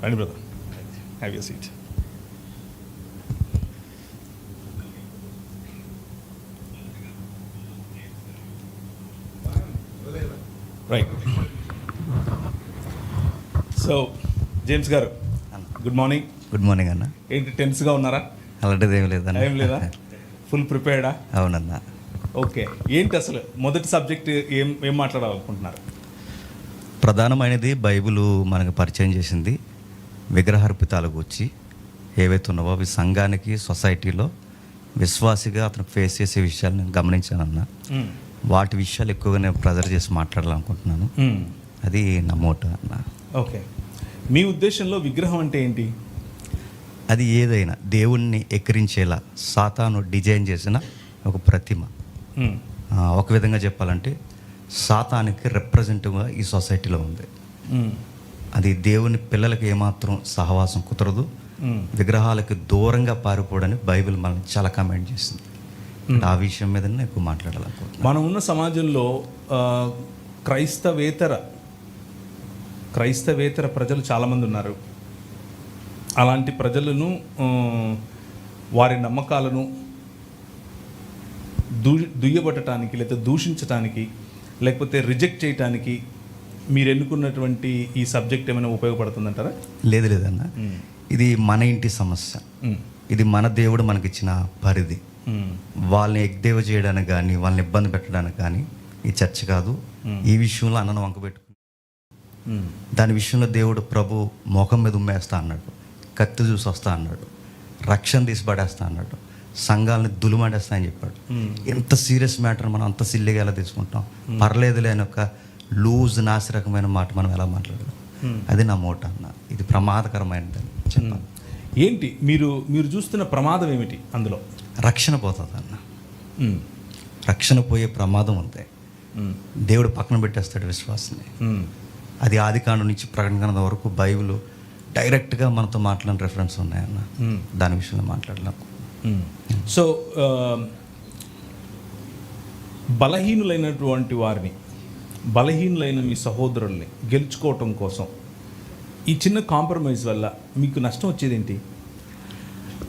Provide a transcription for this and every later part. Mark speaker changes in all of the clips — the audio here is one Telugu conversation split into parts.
Speaker 1: రండి brother, have you seat. Right. So James గారు, గుడ్ మార్నింగ్.
Speaker 2: గుడ్ మార్నింగ్ అన్న.
Speaker 1: ఏంటి టెన్స్గా ఉన్నారా?
Speaker 2: అలాంటిది ఏం లేదన్న.
Speaker 1: ఏం లేదా? ఫుల్ ప్రిపేర్డా?
Speaker 2: అవునన్నా.
Speaker 1: ఓకే, ఏంటి అసలు మొదటి సబ్జెక్ట్ ఏం మాట్లాడాలనుకుంటున్నారు?
Speaker 2: ప్రధానమైనది బైబిల్ మనకు పరిచయం చేసింది విగ్రహార్పితాల గురించి ఏవైతే ఉన్నావో అవి సంఘానికి, సొసైటీలో విశ్వాసిగా అతను ఫేస్ చేసే విషయాలు నేను గమనించానన్న. వాటి విషయాలు ఎక్కువగా నేను ప్రెజర్ చేసి మాట్లాడాలనుకుంటున్నాను. అది నా మోటో అన్న.
Speaker 1: ఓకే, మీ ఉద్దేశంలో విగ్రహం అంటే ఏంటి?
Speaker 2: అది ఏదైనా దేవుణ్ణి ఎక్కిరించేలా సాతాను డిజైన్ చేసిన ఒక ప్రతిమ. ఒక విధంగా చెప్పాలంటే సాతానికి రిప్రజెంటివ్గా ఈ సొసైటీలో ఉంది. అది దేవుని పిల్లలకి ఏమాత్రం సహవాసం కుదరదు, విగ్రహాలకి దూరంగా పారిపోవడానికి బైబిల్ మనల్ని చాలా కమెంట్ చేసింది. ఆ విషయం మీద ఎక్కువ మాట్లాడాలనుకుంటున్నాను.
Speaker 1: మనం ఉన్న సమాజంలో క్రైస్తవేతర ప్రజలు చాలామంది ఉన్నారు. అలాంటి ప్రజలను, వారి నమ్మకాలను దుయ్యబట్టడానికి, లేకపోతే దూషించడానికి, లేకపోతే రిజెక్ట్ చేయడానికి మీరు ఎన్నుకున్నటువంటి ఈ సబ్జెక్ట్ ఏమైనా ఉపయోగపడుతుందంటారా?
Speaker 2: లేదన్న, ఇది మన ఇంటి సమస్య. ఇది మన దేవుడు మనకిచ్చిన పరిధి. వాళ్ళని ఎగ్దేవ చేయడానికి కానీ, వాళ్ళని ఇబ్బంది పెట్టడానికి కానీ ఈ చర్చ కాదు. ఈ విషయంలో అన్నను వంకబెట్టుకుని దాని విషయంలో దేవుడు ప్రభు మోకం మీద ఉమ్మేస్తా అన్నాడు, కత్తి చూసి వస్తా అన్నాడు, రక్షణ తీసి పడేస్తా అన్నాడు, సంఘాలని దులుమాడేస్తా అని చెప్పాడు. ఎంత సీరియస్ మ్యాటర్ మనం అంత సిల్లిగా ఎలా తీసుకుంటాం? పర్లేదులే అని ఒక లూజ్ నాసిరకమైన మాట మనం ఎలా మాట్లాడడం? అది నా మోట అన్న. ఇది ప్రమాదకరమైనది చెప్పాను.
Speaker 1: ఏంటి మీరు చూస్తున్న ప్రమాదం ఏమిటి? అందులో
Speaker 2: రక్షణ పోతుంది అన్న. రక్షణ పోయే ప్రమాదం ఉంది. దేవుడు పక్కన పెట్టేస్తాడు విశ్వాసాన్ని. అది ఆదికాండం నుంచి ప్రకటన వరకు బైబిల్ డైరెక్ట్గా మనతో మాట్లాడిన రెఫరెన్స్ ఉన్నాయన్న. దాని విషయంలో మాట్లాడలేం.
Speaker 1: సో బలహీనులైనటువంటి వారిని, బలహీనులైన మీ సహోదరుల్ని గెలుచుకోవటం కోసం ఈ చిన్న కాంప్రమైజ్ వల్ల మీకు నష్టం వచ్చేదేంటి?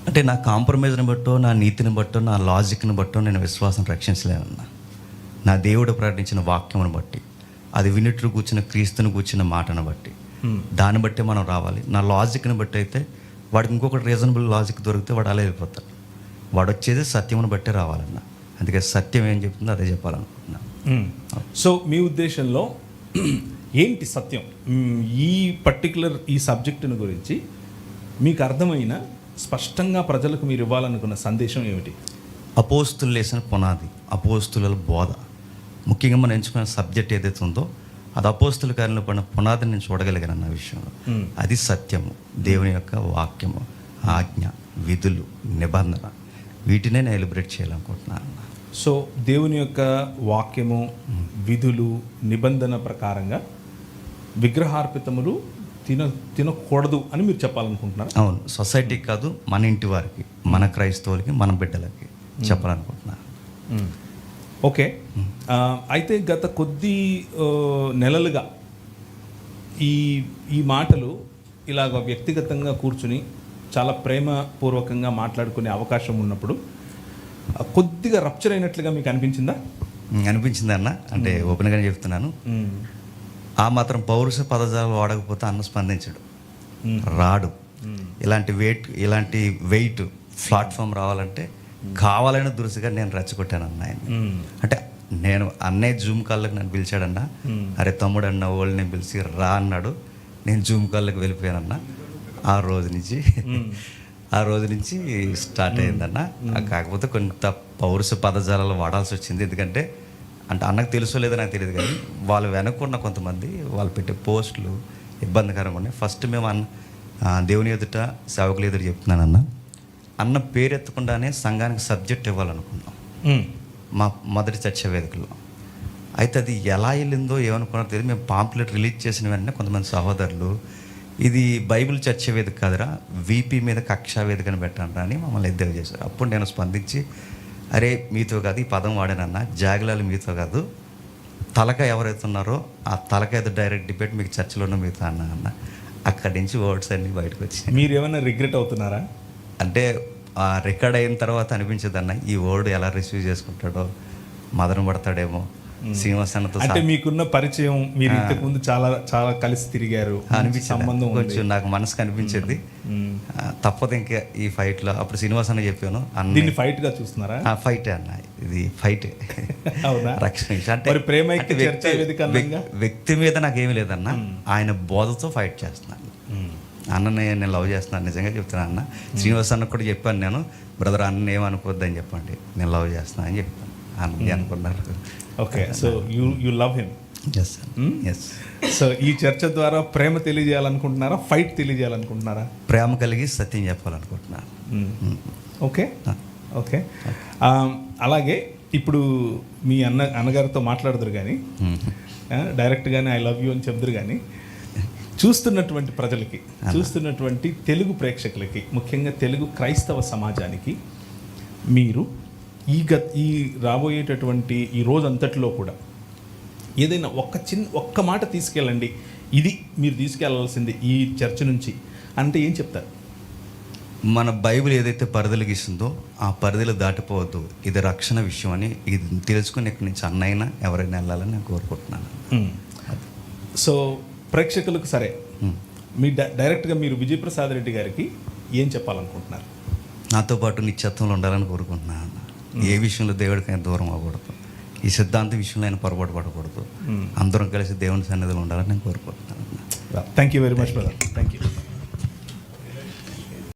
Speaker 2: అంటే నా కాంప్రమైజ్ని బట్టో, నా నీతిని బట్టో, నా లాజిక్ని బట్టో నేను విశ్వాసం రక్షించలేనన్నా. నా దేవుడు ప్రకటించిన వాక్యమును బట్టి, అది వినిట్లు కూర్చున్న క్రీస్తుని కూర్చున్న మాటను బట్టి, దాన్ని బట్టి మనం రావాలి. నా లాజిక్ని బట్టి అయితే వాడికి ఇంకొకటి రీజనబుల్ లాజిక్ దొరికితే వాడు అలా వెళ్ళిపోతాడు. వాడు వచ్చేది సత్యమును బట్టి రావాలన్న. అందుకే సత్యం ఏం చెప్తుందో అదే చెప్పాలనుకుంటున్నాను.
Speaker 1: సో మీ ఉద్దేశంలో ఏంటి సత్యం? ఈ పర్టికులర్ ఈ సబ్జెక్టును గురించి మీకు అర్థమైన స్పష్టంగా ప్రజలకు మీరు ఇవ్వాలనుకున్న సందేశం ఏమిటి?
Speaker 2: అపోస్తులు వేసిన పునాది, అపోస్తుల బోధ, ముఖ్యంగా మనం ఎంచుకున్న సబ్జెక్ట్ ఏదైతే ఉందో అది అపోస్తుల కార్యంలో పడిన పునాదిని నేను చూడగలిగాను అన్న విషయంలో. అది సత్యము, దేవుని యొక్క వాక్యము, ఆజ్ఞ, విధులు, నిబంధన, వీటినే నేను ఎలిబ్రేట్ చేయాలనుకుంటున్నాను.
Speaker 1: సో దేవుని యొక్క వాక్యము, విధులు, నిబంధన ప్రకారంగా విగ్రహార్పితములు తినకూడదు అని మీరు చెప్పాలనుకుంటున్నారు?
Speaker 2: అవును, సొసైటీకి కాదు, మన ఇంటి వారికి, మన క్రైస్తవులకి, మన బిడ్డలకి చెప్పాలనుకుంటున్నాను.
Speaker 1: ఓకే, అయితే గత కొద్ది నెలలుగా ఈ మాటలు ఇలాగ వ్యక్తిగతంగా కూర్చుని చాలా ప్రేమపూర్వకంగా మాట్లాడుకునే అవకాశం ఉన్నప్పుడు కొద్దిగా రప్చర్ అయినట్లుగా మీకు అనిపించిందా?
Speaker 2: అనిపించింది అన్న. అంటే ఓపెన్గానే చెప్తున్నాను, ఆ మాత్రం పౌరుష పదజాలు వాడకపోతే అన్న స్పందించడు, రాడు. ఇలాంటి వెయిట్ ప్లాట్ఫామ్ రావాలంటే కావాలని దురుసుగా నేను రెచ్చగొట్టాను అన్న ఆయన. అంటే నేను అన్నయ్య జూమ్ కాల్లోకి నన్ను పిలిచాడన్నా, అరే తమ్ముడు అన్న వాళ్ళని పిలిచి రా అన్నాడు. నేను జూమ్ కాల్లోకి వెళ్ళిపోయానన్నా. ఆ రోజు నుంచి స్టార్ట్ అయిందన్న. కాకపోతే కొంత పౌరుష పదజాలాలు వాడాల్సి వచ్చింది. ఎందుకంటే అంటే అన్నకు తెలుసో లేదో నాకు తెలియదు, కానీ వాళ్ళు వెనక్కున్న కొంతమంది వాళ్ళు పెట్టే పోస్టులు ఇబ్బందికరంగా ఉన్నాయి. ఫస్ట్ మేము దేవుని ఎదుట, సేవకులు ఎదురు చెప్తున్నానన్న, అన్న పేరు ఎత్తకుండానే సంఘానికి సబ్జెక్ట్ ఇవ్వాలనుకున్నాం మా మొదటి చర్చ వేదికలో. అయితే అది ఎలా వెళ్ళిందో ఏమనుకున్నారో తెలియదు. మేము పాంప్లెట్ రిలీజ్ చేసిన వెంటనే కొంతమంది సహోదరులు, ఇది బైబిల్ చర్చ వేదిక కాదురా, వీపీ మీద కక్షా వేదికను పెట్టండి అని మమ్మల్ని ఎద్దేవా చేశారు. అప్పుడు నేను స్పందించి, అరే మీతో కాదు ఈ పదం వాడానన్నా, జాగిలాలు మీతో కాదు, తలకాయ ఎవరైతే ఉన్నారో ఆ తలకాయ డైరెక్ట్ డిబేట్ మీకు చర్చలోనూ మీతో అన్న అక్కడి నుంచి వర్డ్స్ అన్నీ బయటకు వచ్చినాయి.
Speaker 1: మీరు ఏమైనా రిగ్రెట్ అవుతున్నారా?
Speaker 2: అంటే ఆ రికార్డ్ అయిన తర్వాత అనిపించదు అన్న, ఈ వర్డ్ ఎలా రిసీవ్ చేసుకుంటాడో, మదన పడతాడేమో శ్రీనివాస్ అన్నతో
Speaker 1: అంటే మీకున్న పరిచయం, మీరు ఇంతకు ముందు చాలా చాలా కలిసి తిరిగారు,
Speaker 2: అనిపించింది.
Speaker 1: సంబంధం ఉంది.
Speaker 2: కొంచెం నాకు మనసుకు అనిపించింది. తప్పదు ఇంకా ఈ ఫైట్లో. అప్పుడు శ్రీనివాస్ అన్న చెప్పాను,
Speaker 1: దీన్ని ఫైట్ గా చూస్తున్నారా?
Speaker 2: ఫైటే అన్న, ఇది ఫైటే.
Speaker 1: అవునా?
Speaker 2: రక్షణ విషయం. అంటే
Speaker 1: మరి ప్రేమైక్య
Speaker 2: అంటే
Speaker 1: చర్చా వేదిక అనంగా?
Speaker 2: వ్యక్తి మీద నాకేమీ లేదన్న, ఆయన బోధతో ఫైట్ చేస్తున్నాను. అన్నని నేను లవ్ చేస్తున్నాను, నిజంగా చెప్తున్నాను అన్న. శ్రీనివాస్ అన్న కూడా చెప్పాను నేను, బ్రదర్ అన్న ఏమనుకోవద్దని చెప్పండి, నేను లవ్ చేస్తున్నాను అని చెప్పాను. అన్నది అనుకున్నారు.
Speaker 1: Okay, so you love him.
Speaker 2: Yes yes.
Speaker 1: So ఈ చర్చ ద్వారా ప్రేమ తెలియజేయాలనుకుంటున్నారా, ఫైట్ తెలియజేయాలనుకుంటున్నారా?
Speaker 2: ప్రేమ కలిగి సత్యం చెప్పాలనుకుంటున్నాను.
Speaker 1: Okay okay. అలాగే ఇప్పుడు మీ అన్నగారితో మాట్లాడదురు కానీ, డైరెక్ట్గానే ఐ లవ్ యూ అని చెప్దురు కానీ, చూస్తున్నటువంటి ప్రజలకి, చూస్తున్నటువంటి తెలుగు ప్రేక్షకులకి, ముఖ్యంగా తెలుగు క్రైస్తవ సమాజానికి మీరు ఈ రాబోయేటటువంటి ఈ రోజంతటిలో కూడా ఏదైనా ఒక్క మాట తీసుకెళ్ళండి, ఇది మీరు తీసుకెళ్లాల్సింది ఈ చర్చ నుంచి అంటే ఏం చెప్తారు?
Speaker 2: మన బైబిల్ ఏదైతే పరిధులు గీస్తుందో ఆ పరిధులు దాటిపోవద్దు, ఇది రక్షణ విషయం అని ఇది తెలుసుకుని ఇక్కడి నుంచి అన్నైనా ఎవరైనా వెళ్ళాలని నేను కోరుకుంటున్నాను.
Speaker 1: సో ప్రేక్షకులకు సరే, మీ డైరెక్ట్గా మీరు విజయప్రసాద్ రెడ్డి గారికి ఏం చెప్పాలనుకుంటున్నారు?
Speaker 2: నాతో పాటు నిత్యత్వంలో ఉండాలని కోరుకుంటున్నాను. ఏ విషయంలో దేవుడికైనా దూరం అవ్వకూడదు, ఈ సిద్ధాంత విషయంలో అయినా పొరపాటు పడకూడదు, అందరం కలిసి దేవుని సన్నిధిలో ఉండాలని నేను కోరుకుంటున్నాను.
Speaker 1: Thank you very much brother. Thank you.